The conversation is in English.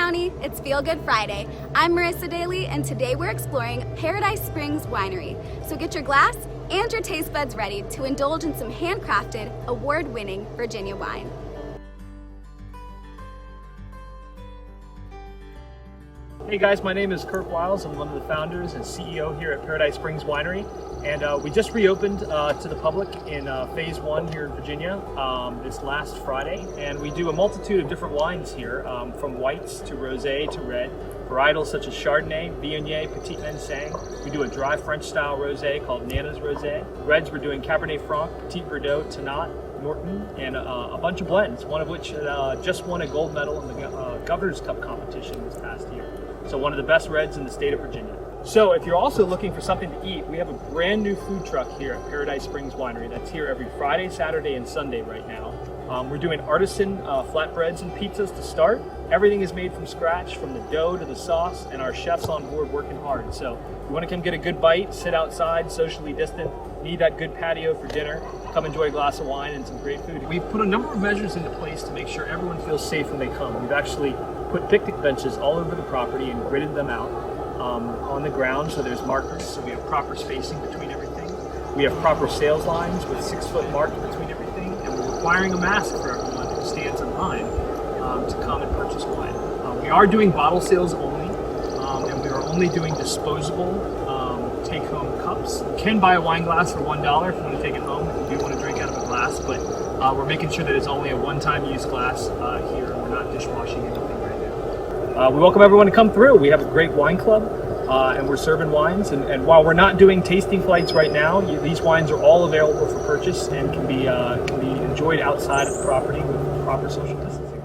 County, it's Feel Good Friday. I'm Marissa Daly, and today we're exploring Paradise Springs Winery. So get your glass and your taste buds ready to indulge in some handcrafted, award-winning Virginia wine. Hey guys, my name is Kirk Wiles. I'm one of the founders and CEO here at Paradise Springs Winery. And we just reopened to the public in phase 1 here in Virginia this last Friday. And we do a multitude of different wines here, from whites to rosé to red. Varietals such as Chardonnay, Viognier, Petit Manseng. We do a dry French style rosé called Nana's Rosé. Reds, we're doing Cabernet Franc, Petit Verdot, Tannat, Norton, and a bunch of blends, one of which just won a gold medal in the Governor's Cup competition this past year. So one of the best reds in the state of Virginia. So if you're also looking for something to eat, we have a brand new food truck here at Paradise Springs Winery that's here every Friday, Saturday, and Sunday right now. We're doing artisan flatbreads and pizzas to start. Everything is made from scratch, from the dough to the sauce, and our chefs on board working hard. So if you want to come get a good bite, sit outside, socially distant, need that good patio for dinner, come enjoy a glass of wine and some great food. We've put a number of measures into place to make sure everyone feels safe when they come. We've actually put picnic benches all over the property and gridded them out on the ground, so there's markers, so we have proper spacing between everything. We have proper sales lines with 6-foot mark between everything, and we're requiring a mask for everyone who stands in line to come and purchase wine. We are doing bottle sales only, and we are only doing disposable take-home cups. You can buy a wine glass for $1 if you want to take it home, if you do want to drink out of a glass, but we're making sure that it's only a one-time use glass here, and we're not dishwashing anything right now. We welcome everyone to come through. We have a great wine club, and we're serving wines, and while we're not doing tasting flights right now, these wines are all available for purchase and can be enjoyed outside of the property with proper social distancing.